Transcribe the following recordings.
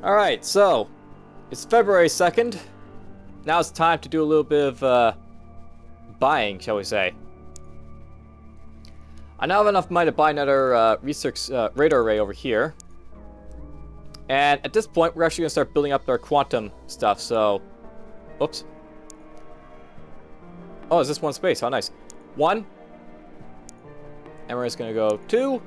Alright, so it's February 2nd. Now it's time to do a little bit of buying, shall we say. I now have enough money to buy another research radar array over here. And at this point, we're actually going to start building up our quantum stuff, so... Oops. Oh, is this one space? How nice. 1. And we're just going to go 2.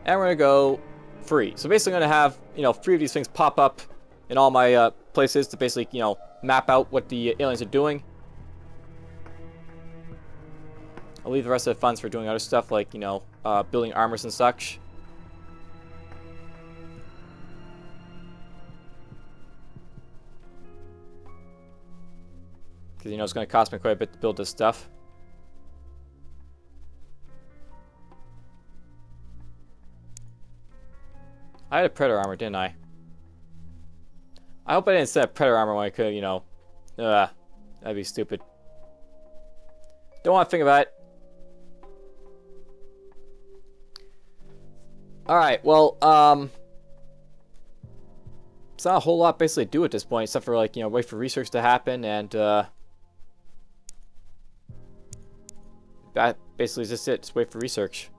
And we're going to go 3. So basically I'm going to have, 3 of these things pop up in all my places to basically, map out what the aliens are doing. I'll leave the rest of the funds for doing other stuff like, building armors and such. Because, it's going to cost me quite a bit to build this stuff. I had a Predator armor, didn't I? I hope I didn't set up Predator armor when I could, that'd be stupid. Don't want to think about it. Alright, well, it's not a whole lot basically to do at this point, except for, wait for research to happen, and, that basically is just it. Just wait for research.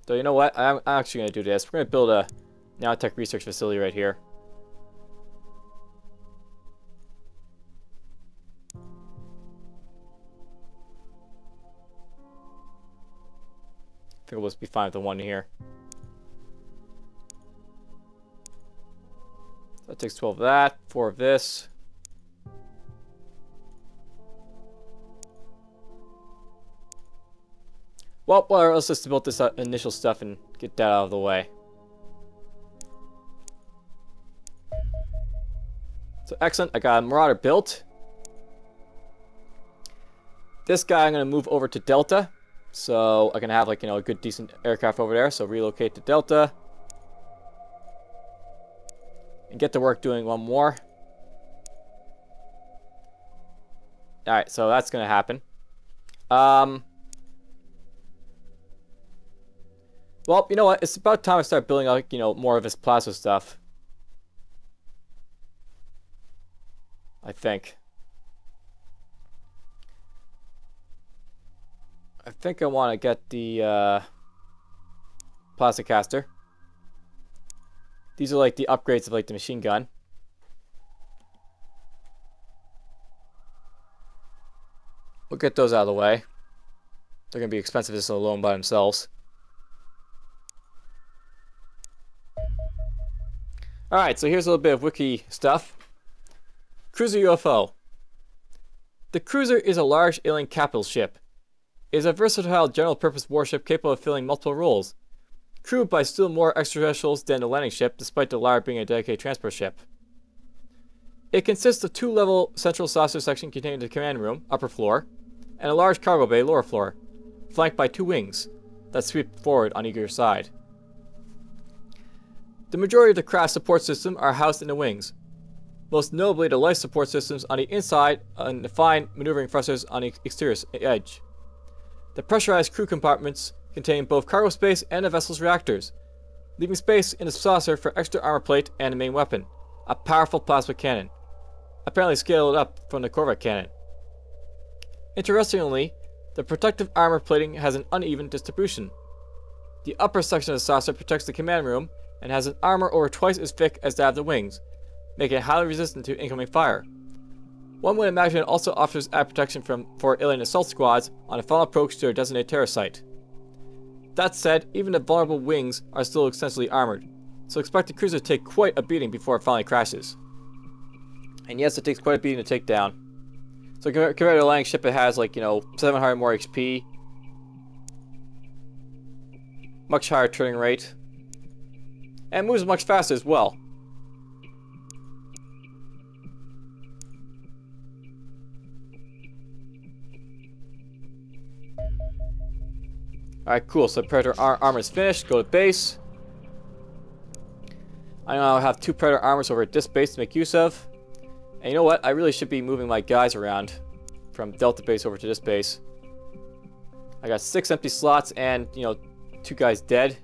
So you know what? I'm actually going to do this. We're going to build a nanotech research facility right here. I think we'll just be fine with the one here. So that takes 12 of that, 4 of this. Well, let's just build this initial stuff and get that out of the way. So excellent, I got a Marauder built. This guy I'm going to move over to Delta. So I can have a good decent aircraft over there. So relocate to Delta. And get to work doing one more. Alright, so that's going to happen. Well, you know what? It's about time I start building out, more of this plasma stuff. I think. I want to get the plasma caster. These are the upgrades of the machine gun. We'll get those out of the way. They're going to be expensive just alone by themselves. Alright, so here's a little bit of wiki stuff. Cruiser UFO. The Cruiser is a large alien capital ship. It is a versatile general-purpose warship capable of filling multiple roles. Crewed by still more extraterrestrials than the landing ship, despite the latter being a dedicated transport ship. It consists of 2-level central saucer section containing the command room, upper floor, and a large cargo bay, lower floor, flanked by 2 wings that sweep forward on either side. The majority of the craft support system are housed in the wings, most notably the life support systems on the inside and the fine maneuvering thrusters on the exterior edge. The pressurized crew compartments contain both cargo space and the vessel's reactors, leaving space in the saucer for extra armor plate and the main weapon, a powerful plasma cannon, apparently scaled up from the Corvette cannon. Interestingly, the protective armor plating has an uneven distribution. The upper section of the saucer protects the command room and has an armor over twice as thick as that of the wings, making it highly resistant to incoming fire. One would imagine it also offers added protection for alien assault squads on a final approach to their designated terror site. That said, even the vulnerable wings are still extensively armored, so expect the cruiser to take quite a beating before it finally crashes. And yes, it takes quite a beating to take down. So compared to a landing ship, it has 700 more HP, much higher turning rate, and moves much faster as well. Alright, cool. So Predator armor is finished. Go to base. I now have 2 Predator armors over at this base to make use of. And you know what? I really should be moving my guys around from Delta base over to this base. I got 6 empty slots and, you know, 2 guys dead.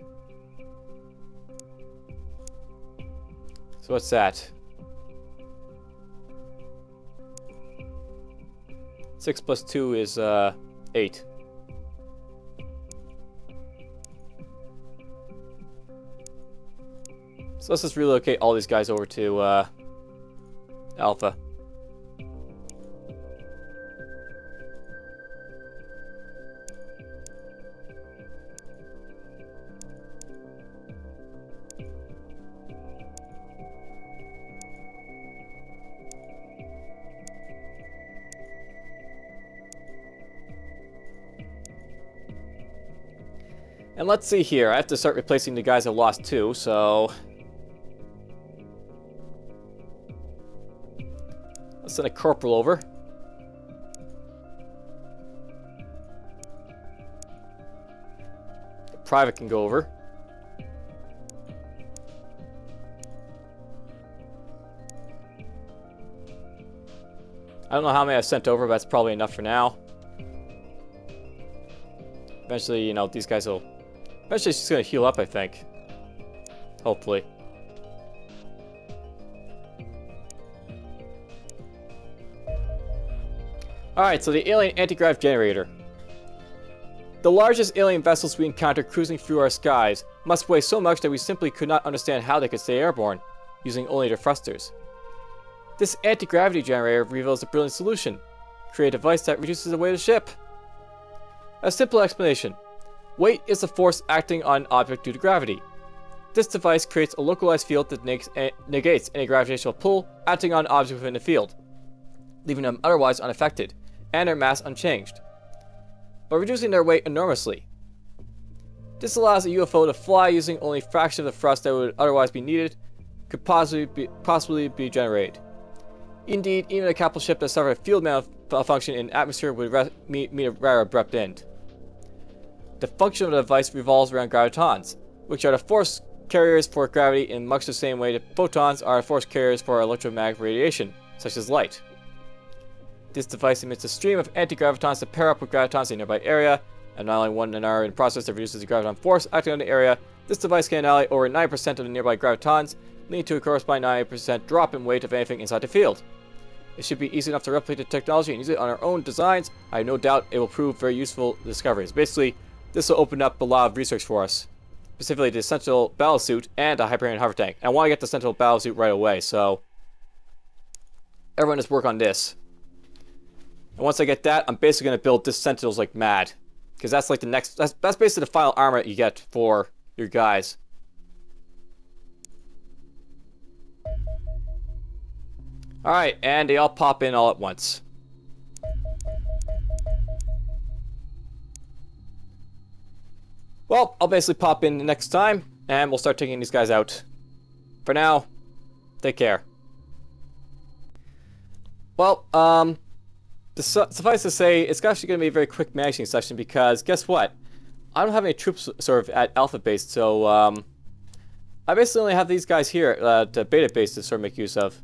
So what's that? 6 plus 2 is 8. So let's just relocate all these guys over to Alpha. And let's see here. I have to start replacing the guys I lost too, so let's send a corporal over. The private can go over. I don't know how many I've sent over, but that's probably enough for now. Eventually, you know, these guys will... Eventually, she's going to heal up, I think. Hopefully. Alright, so the alien anti-grav generator. The largest alien vessels we encounter cruising through our skies must weigh so much that we simply could not understand how they could stay airborne, using only their thrusters. This anti-gravity generator reveals a brilliant solution. Create a device that reduces the weight of the ship. A simple explanation. Weight is the force acting on an object due to gravity. This device creates a localized field that negates any gravitational pull acting on an object within the field, leaving them otherwise unaffected, and their mass unchanged, but reducing their weight enormously. This allows a UFO to fly using only a fraction of the thrust that would otherwise be needed, could possibly be generated. Indeed, even a capital ship that suffered a field malfunction in atmosphere would meet a rather abrupt end. The function of the device revolves around gravitons, which are the force carriers for gravity in much the same way that photons are force carriers for electromagnetic radiation, such as light. This device emits a stream of anti-gravitons to pair up with gravitons in a nearby area, and not only one are in the process that reduces the graviton force acting on the area, this device can annihilate over 90% of the nearby gravitons, leading to a corresponding 90% drop in weight of anything inside the field. It should be easy enough to replicate the technology and use it on our own designs. I have no doubt it will prove very useful discoveries. Basically, this will open up a lot of research for us, specifically the Sentinel battlesuit and a Hyperion hover tank. And I want to get the Sentinel battlesuit right away, so everyone just work on this. And once I get that, I'm basically going to build this Sentinels like mad, because that's like the next. That's basically the final armor that you get for your guys. All right, and they all pop in all at once. Well, I'll basically pop in the next time, and we'll start taking these guys out. For now, take care. Well, suffice to say, it's actually going to be a very quick managing session, because guess what? I don't have any troops sort of at Alpha base, so I basically only have these guys here at Beta base to sort of make use of.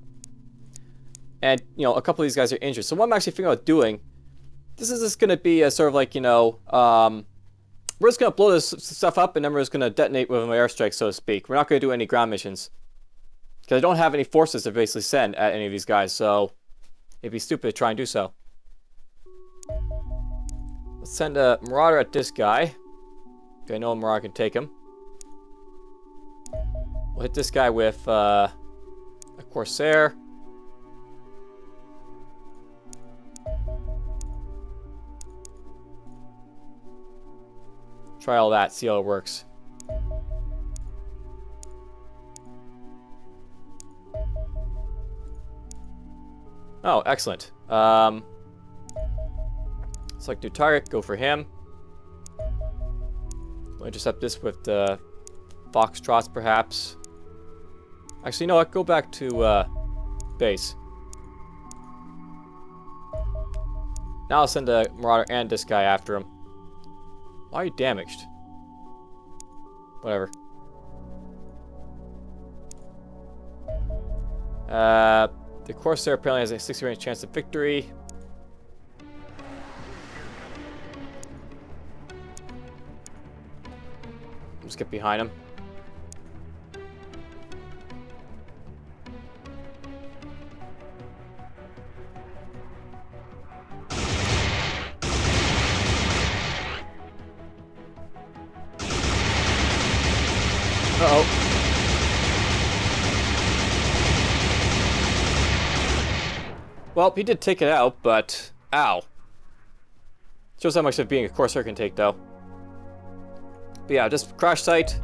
And, you know, a couple of these guys are injured. So what I'm actually thinking about doing, this is just going to be a sort of like, you know, we're just going to blow this stuff up, and then we're just going to detonate with an airstrike, so to speak. We're not going to do any ground missions, because I don't have any forces to basically send at any of these guys, so it'd be stupid to try and do so. Let's send a Marauder at this guy. Okay, I know a Marauder can take him. We'll hit this guy with a Corsair. Try all that, see how it works. Oh, excellent. Select new target, go for him. We'll intercept this with the Foxtrots, perhaps. Actually, you know what? Go back to base. Now I'll send a Marauder and this guy after him. Why are you damaged? Whatever. The Corsair apparently has a 60% chance of victory. Let's get behind him. Uh-oh. Well, he did take it out, but... Ow. Shows how much of being a Corsair can take, though. But yeah, just crash site.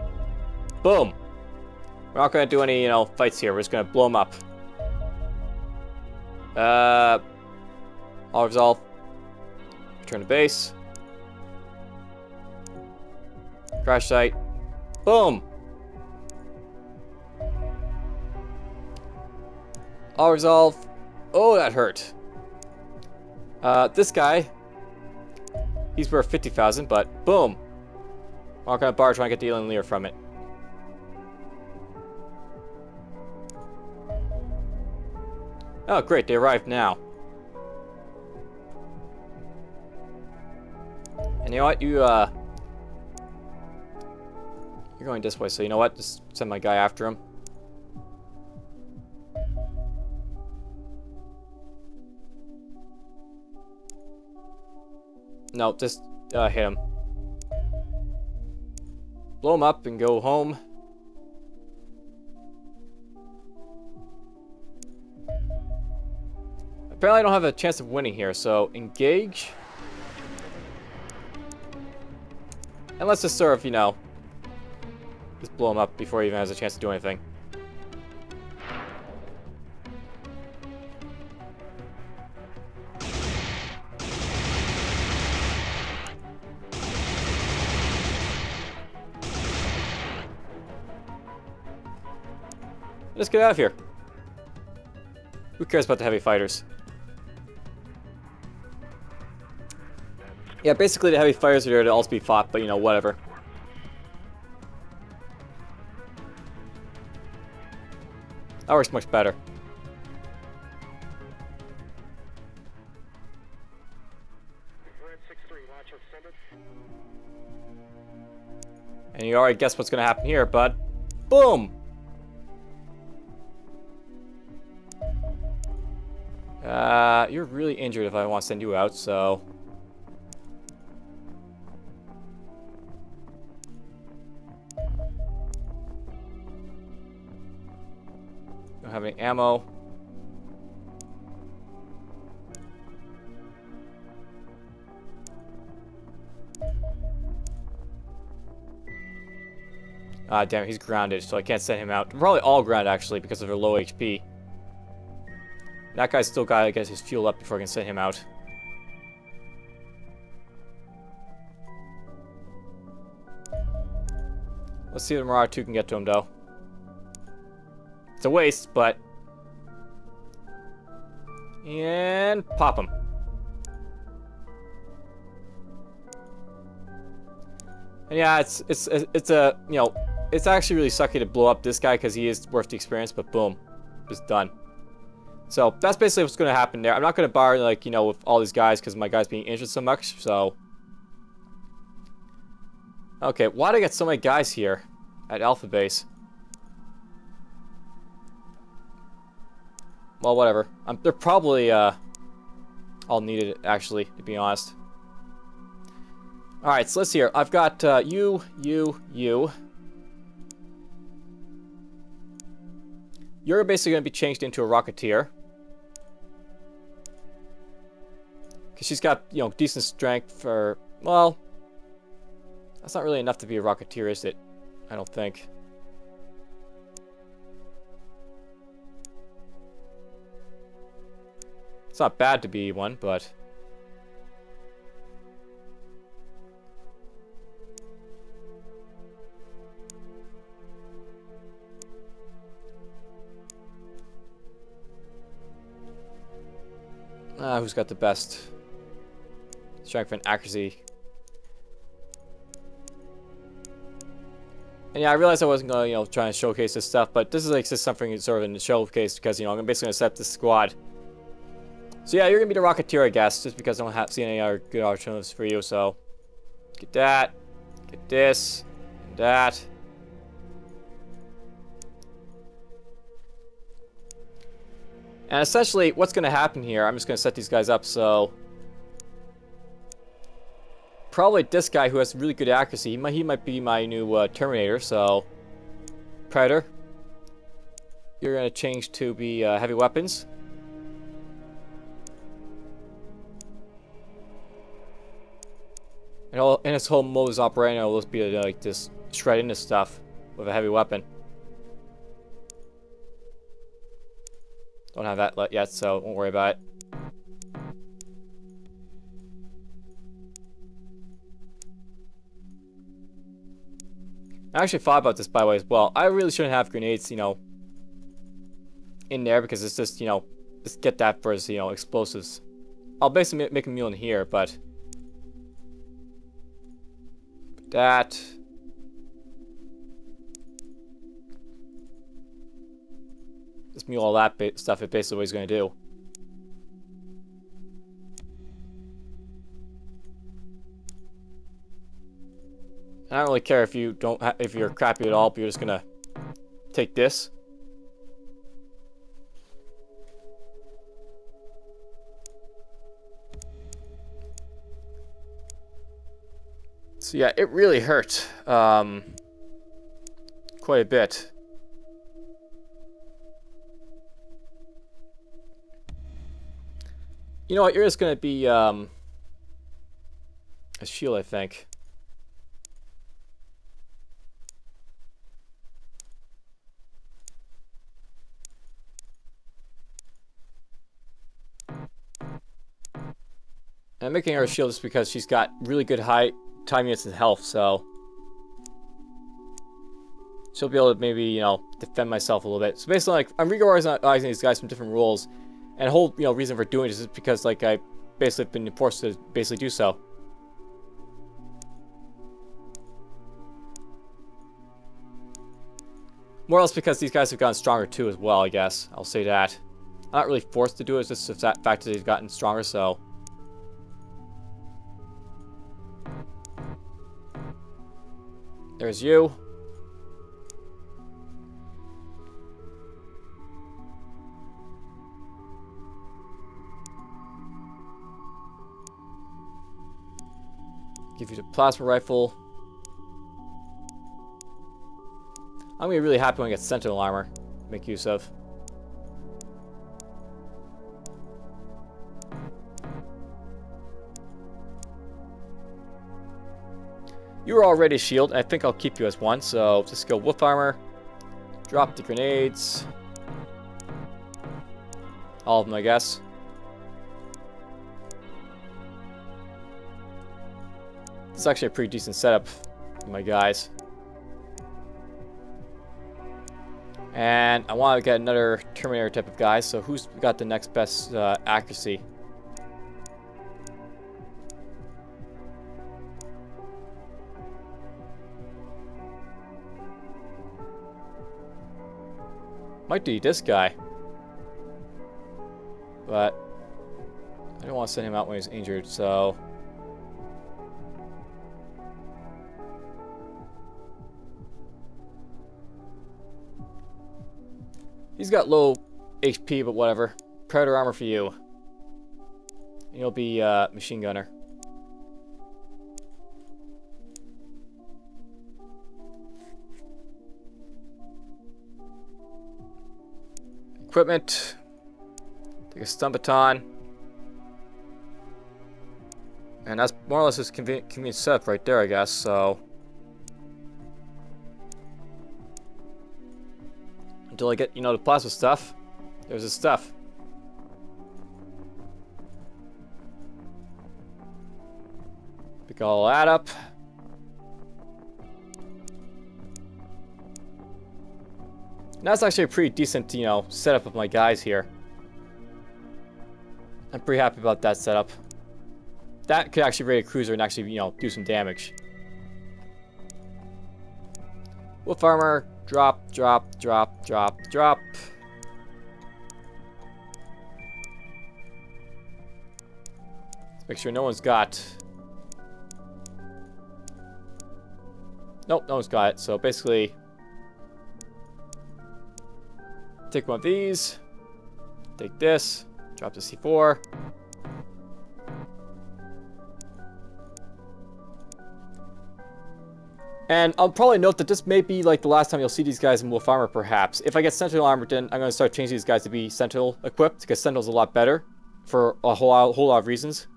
Boom. We're not going to do any, fights here. We're just going to blow them up. All resolve. Return to base. Crash site. Boom. All resolve. Oh, that hurt. This guy, he's worth 50,000, but boom. I'm not gonna bar trying to get the alien leer from it. Oh, great, they arrived now. And you know what, you're going this way, so you know what, just send my guy after him. No, just hit him. Blow him up and go home. Apparently I don't have a chance of winning here, so engage. And let's just sort of, just blow him up before he even has a chance to do anything. Let's get out of here. Who cares about the heavy fighters? Yeah, basically the heavy fighters are there to also be fought, but whatever. That works much better. And you already guessed what's going to happen here, bud. Boom! You're really injured if I want to send you out, so... Don't have any ammo. Ah, damn it, he's grounded, so I can't send him out. They're probably all grounded, actually, because of their low HP. That guy's still got to get his fuel up before I can send him out. Let's see if the Marauder 2 can get to him, though. It's a waste, but... And pop him. And yeah, it's a, it's actually really sucky to blow up this guy because he is worth the experience, but boom. Just done. So that's basically what's going to happen there. I'm not going to bar, with all these guys because my guy's being injured so much, so... Okay, why do I get so many guys here at Alpha Base? Well, whatever. They're probably, all needed, actually, to be honest. Alright, so let's see here. I've got, you. You're basically going to be changed into a Rocketeer. Because she's got, decent strength for... Well... That's not really enough to be a Rocketeer, is it? I don't think. It's not bad to be one, but... who's got the best strength and accuracy? And yeah, I realized I wasn't going to, try and showcase this stuff, but this is just something sort of in the showcase because, I'm basically going to set up this squad. So yeah, you're going to be the Rocketeer, I guess, just because I don't see any other good alternatives for you, so... Get that, get this, That. And essentially, what's going to happen here, I'm just going to set these guys up so... Probably this guy who has really good accuracy, he might be my new Terminator, so... Predator. You're going to change to be heavy weapons. And its whole modus operandi will just be like this shred into stuff with a heavy weapon. Don't have that yet, so won't worry about it. I actually thought about this, by the way, as well. I really shouldn't have grenades, you know, in there, because it's just, you know, just get that for, you know, explosives. I'll basically make a mule in here, but... That... Just mule all that stuff is basically what he's going to do. I don't really care if you don't if you're crappy at all, but you're just gonna take this. So yeah, it really hurt quite a bit. You know what? You're just gonna be a shield, I think. And I'm making her a shield just because she's got really good high time units and health, so she'll be able to maybe, you know, defend myself a little bit. So basically, like, I'm reorganizing these guys from different roles, and the whole, you know, reason for doing this is because, like, I basically been forced to basically do so. More or less because these guys have gotten stronger too, as well. I guess I'll say that. I'm not really forced to do it; it's just the fact that they've gotten stronger. So. There's you. Give you the plasma rifle. I'm gonna be really happy when I get Sentinel armor to make use of. You were already a shield, and I think I'll keep you as one, so just go wolf armor. Drop the grenades. All of them, I guess. It's actually a pretty decent setup, my guys. And I want to get another Terminator type of guy, so who's got the next best accuracy? Might be this guy. But I don't want to send him out when he's injured, so... He's got low HP, but whatever. Predator armor for you. And you'll be machine gunner. Equipment. Take a stun baton. And that's more or less his convenient setup right there, I guess, so... Until I get, you know, the plasma stuff. There's his stuff. Pick all that up. And that's actually a pretty decent, you know, setup of my guys here. I'm pretty happy about that setup. That could actually raid a cruiser and actually, you know, do some damage. Wolf armor. Drop, drop, drop, drop, drop. Let's make sure no one's got. Nope, no one's got it. So basically, take one of these. Take this. Drop the C4. And I'll probably note that this may be like the last time you'll see these guys in Wolf Armor, perhaps. If I get Sentinel Armor, then I'm going to start changing these guys to be Sentinel equipped, because Sentinel's a lot better for a whole lot of reasons.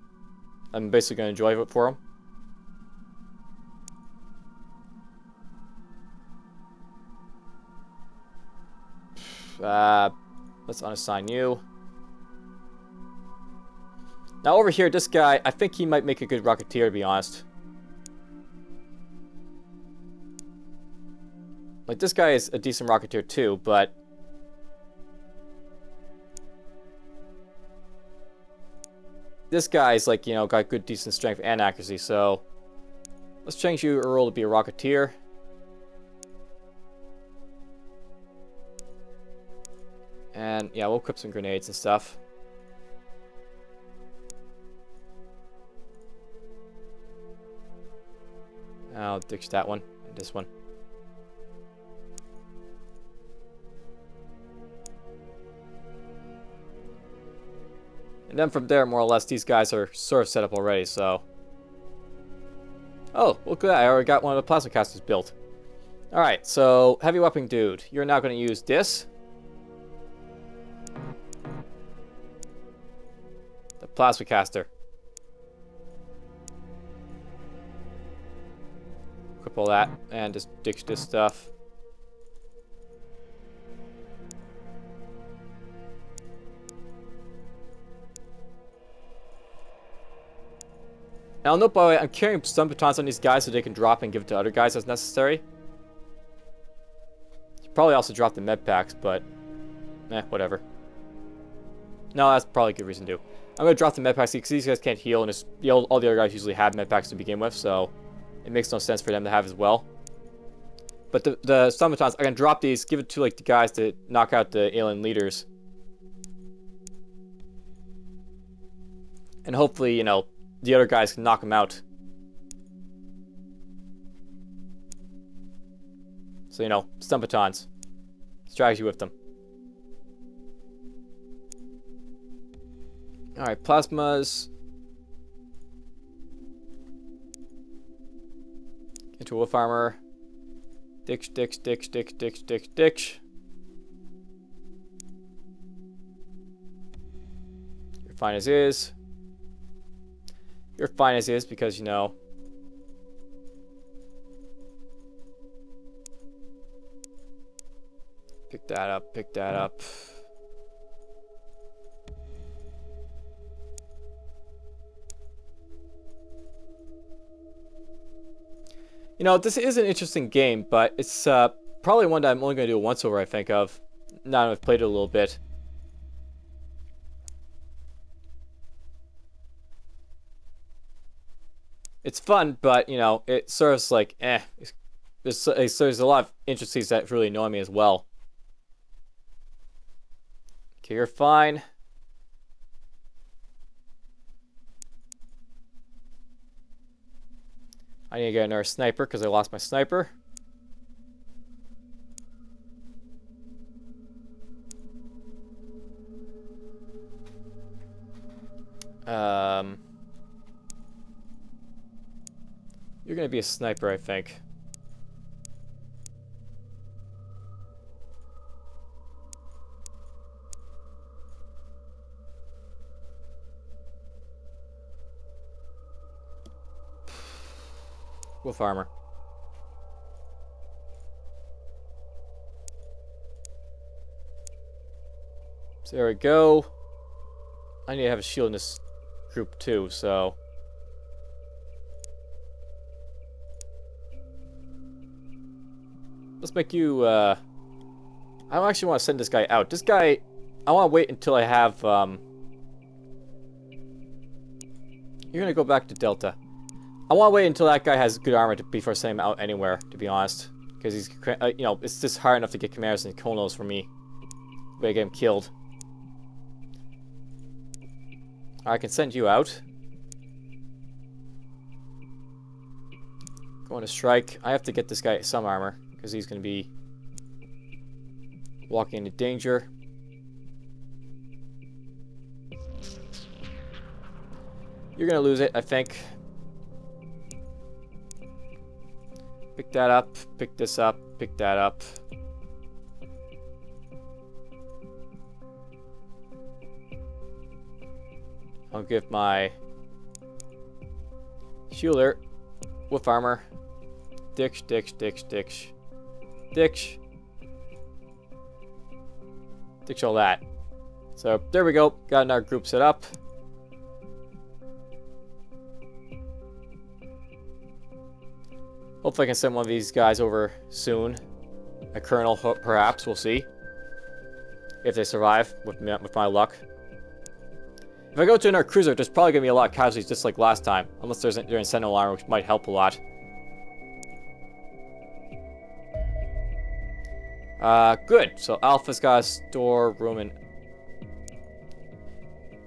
I'm basically going to enjoy it for them. Let's unassign you. Now over here, this guy, I think he might make a good Rocketeer, to be honest. Like, this guy is a decent Rocketeer too, but... this guy's, like, you know, got good, decent strength and accuracy, so... let's change you, Earl, to be a Rocketeer. And, yeah, we'll equip some grenades and stuff. I'll ditch that one and this one. And then from there, more or less, these guys are sort of set up already, so... oh, look at that, I already got one of the plasma casters built. Alright, so, heavy weapon dude, you're now going to use this. The plasma caster. Equip all that, and just ditch this stuff. Now, note by the way, I'm carrying stun batons on these guys so they can drop and give it to other guys as necessary. You probably also drop the med packs, but whatever. No, that's probably a good reason to. I'm gonna drop the med packs because these guys can't heal, and it's, all the other guys usually have med packs to begin with, so it makes no sense for them to have as well. But the stun batons, I can drop these, give it to like the guys to knock out the alien leaders, and hopefully, you know, the other guys can knock them out. So, you know, stun batons. Strategy with them. Alright, plasmas. Into wolf armor. Ditch. You're fine as is. You're fine as is because, you know... pick that up. You know, this is an interesting game, but it's probably one that I'm only going to do a once over, I think of. Now that I've played it a little bit. It's fun, but, you know, it serves like, There's a lot of intricacies that really annoy me as well. Okay, you're fine. I need to get another sniper because I lost my sniper. You're gonna be a sniper, I think. Wolf armor. So there we go. I need to have a shield in this group too, so... let's make you, I don't actually want to send this guy out. This guy, I want to wait until I have, you're gonna go back to Delta. I want to wait until that guy has good armor before sending him out anywhere, to be honest. Because he's, you know, it's just hard enough to get commanders and colonels for me. But I get him killed. I can send you out. Going to strike. I have to get this guy some armor, because he's going to be walking into danger. You're going to lose it, I think. Pick that up. Pick this up. Pick that up. I'll give my Schuler with armor. Ditch, ditch, ditch, ditch. Ditch. Ditch all that. So, there we go. Got another group set up. Hopefully I can send one of these guys over soon. A colonel, perhaps. We'll see. If they survive, with my luck. If I go to another cruiser, there's probably going to be a lot of casualties just like last time. Unless they're in Sentinel armor, which might help a lot. Good. So Alpha's got a storeroom and...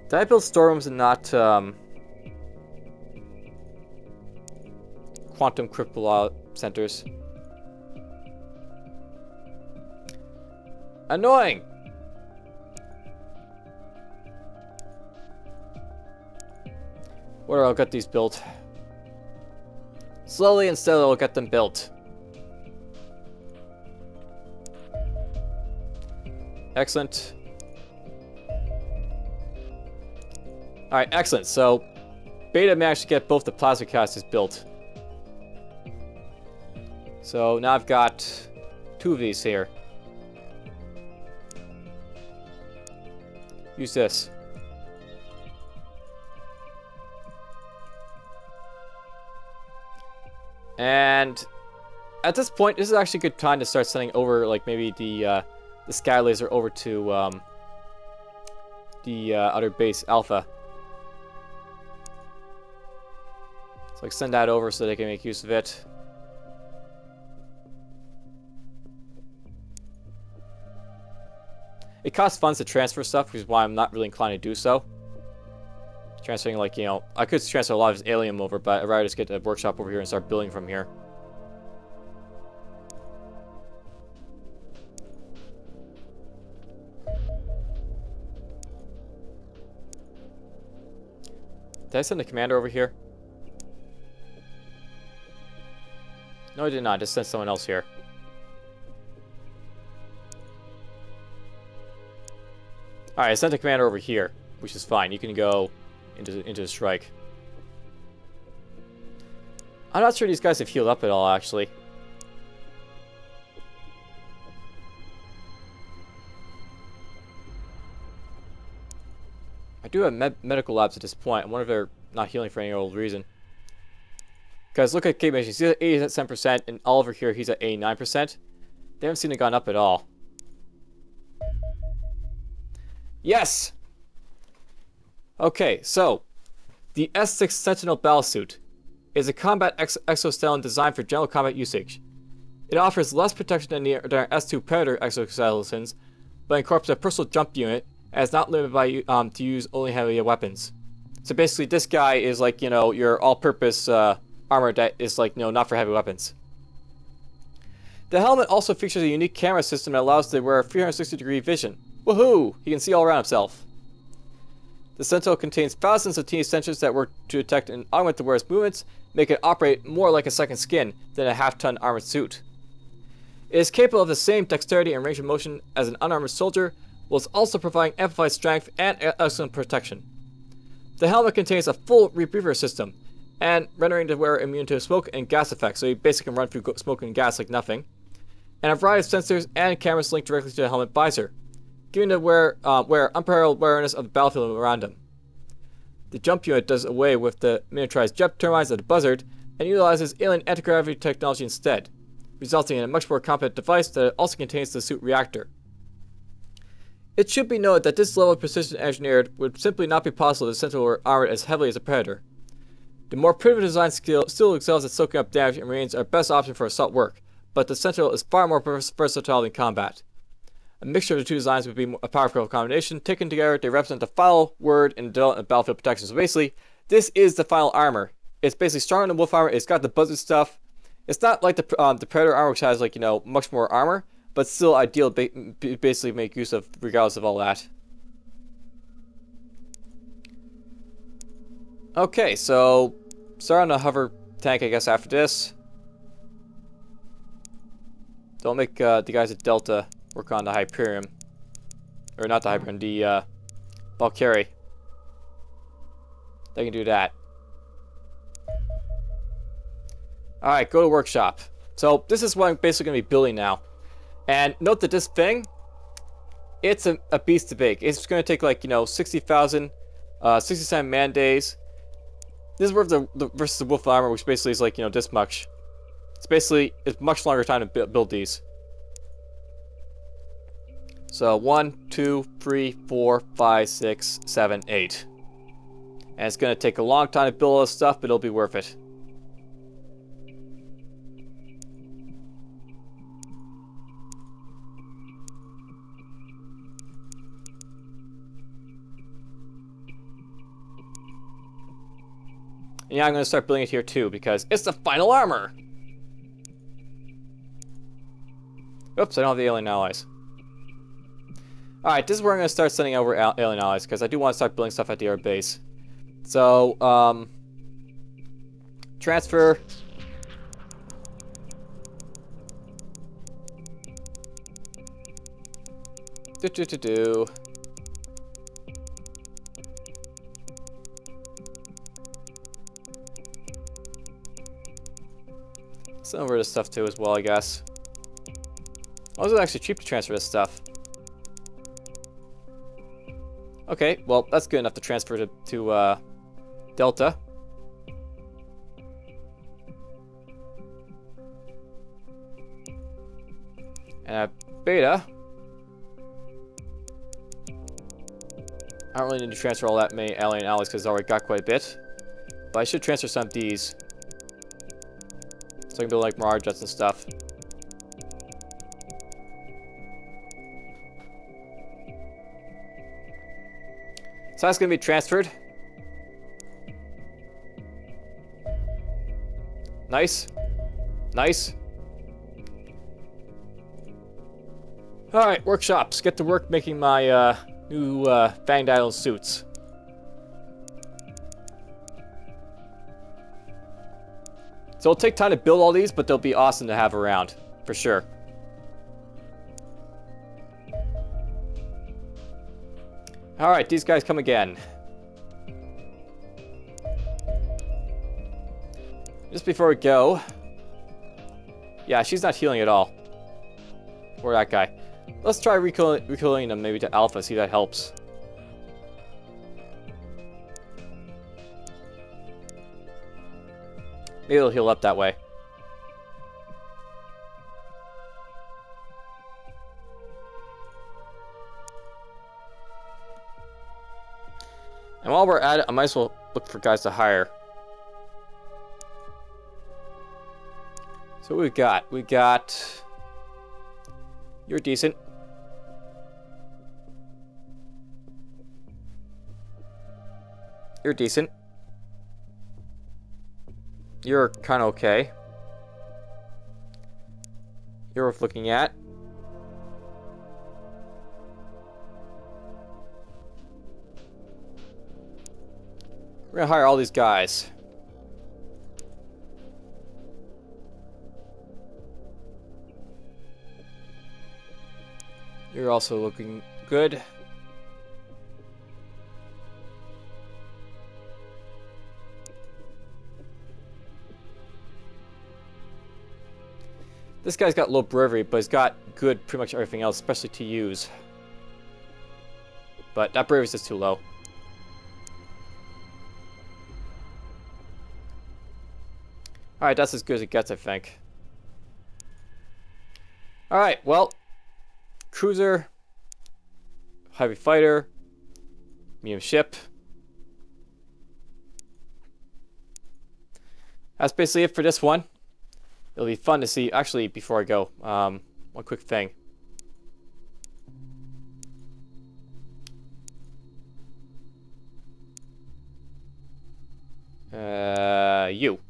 Did I build storerooms and not, quantum crypto centers? Annoying! Where I'll get these built. Slowly and steadily I'll get them built. Excellent. Alright, excellent. So, Beta managed to get both the plasma casters built. So, now I've got 2 of these here. Use this. And at this point, this is actually a good time to start sending over, like, maybe the sky laser over to the other base Alpha. So like send that over so they can make use of it. It costs funds to transfer stuff, which is why I'm not really inclined to do so. Transferring, like, you know, I could transfer a lot of his alien over, but I'd rather just get a workshop over here and start building from here. Did I send the commander over here? No, I did not. I just sent someone else here. Alright, I sent the commander over here, which is fine. You can go into the strike. I'm not sure these guys have healed up at all, actually. I do have medical labs at this point. I wonder if they're not healing for any old reason. Because look at Cape Mission. He's at 87%, and Oliver here, he's at 89%. They haven't seen it gone up at all. Yes! Okay, so the S6 Sentinel Battlesuit is a combat exoskeleton designed for general combat usage. It offers less protection than the S2 Predator exoskeletons, but incorporates a personal jump unit and is not limited by to use only heavy weapons. So basically, this guy is like, you know, your all-purpose armor that is like, you know, not for heavy weapons. The helmet also features a unique camera system that allows the wearer 360-degree vision. Woohoo! He can see all around himself. The Sentinel contains thousands of teeny sensors that work to detect and augment the wearer's movements, make it operate more like a second skin than a half-ton armored suit. It is capable of the same dexterity and range of motion as an unarmored soldier, while also providing amplified strength and excellent protection. The helmet contains a full rebreather system, and rendering the wearer immune to smoke and gas effects, so you basically can run through smoke and gas like nothing. And a variety of sensors and cameras linked directly to the helmet visor, giving the wearer unparalleled awareness of the battlefield around him. The jump unit does away with the miniaturized jet turbines of the Buzzard and utilizes alien anti-gravity technology instead, resulting in a much more competent device that also contains the suit reactor. It should be noted that this level of precision engineered would simply not be possible if the Sentinel were armored as heavily as a Predator. The more primitive design still excels at soaking up damage and remains our best option for assault work, but the Sentinel is far more versatile in combat. A mixture of the two designs would be a powerful combination. Taken together, they represent the final word in the development of battlefield protection. So basically, this is the final armor. It's basically stronger than wolf armor. It's got the Buzzard stuff. It's not like the Predator armor, which has, like, you know, much more armor, but still ideal basically make use of regardless of all that. Okay, so start on the hover tank, I guess, after this. Don't make the guys at Delta work on the Hyperion. Or not the Hyperion, the Valkyrie. They can do that. Alright, go to workshop. So this is what I'm basically going to be building now. And note that this thing, it's a beast to bake. It's going to take, like, you know, 60,000, 67 man days. This is versus the Wolf Armor, which basically is, like, you know, this much. It's much longer time to build these. So 1, 2, 3, 4, 5, 6, 7, 8. And it's going to take a long time to build all this stuff, but it'll be worth it. And yeah, I'm going to start building it here too, because it's the final armor! Oops, I don't have the alien allies. Alright, this is where I'm going to start sending over alien allies, because I do want to start building stuff at the air base. So, transfer. Do. Send over this stuff too as well, I guess. Oh, it's actually cheap to transfer this stuff. Okay, well, that's good enough to transfer to Delta. And at Beta, I don't really need to transfer all that many alien allies because I already got quite a bit. But I should transfer some of these. So I can build, like, Mirage jets and stuff. So that's going to be transferred. Nice. Nice. Alright, workshops. Get to work making my new Fanged Idol suits. So it'll take time to build all these, but they'll be awesome to have around, for sure. Alright, these guys come again. Just before we go... Yeah, she's not healing at all. Or that guy. Let's try recalling them maybe to Alpha, see if that helps. Maybe it'll heal up that way. And while we're at it, I might as well look for guys to hire. So what we got? We got... You're decent. You're decent. You're kind of okay. You're worth looking at. We're gonna hire all these guys. You're also looking good. This guy's got low bravery, but he's got good pretty much everything else, especially to use. But that bravery's just too low. Alright, that's as good as it gets, I think. Alright, well. Cruiser. Heavy fighter. Medium ship. That's basically it for this one. It'll be fun to see. Actually, before I go, one quick thing. You.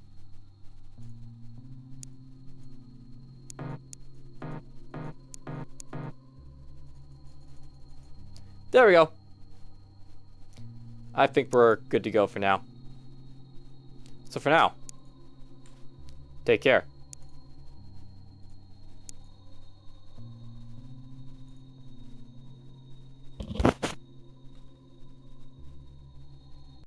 There we go. I think we're good to go for now. So for now, take care.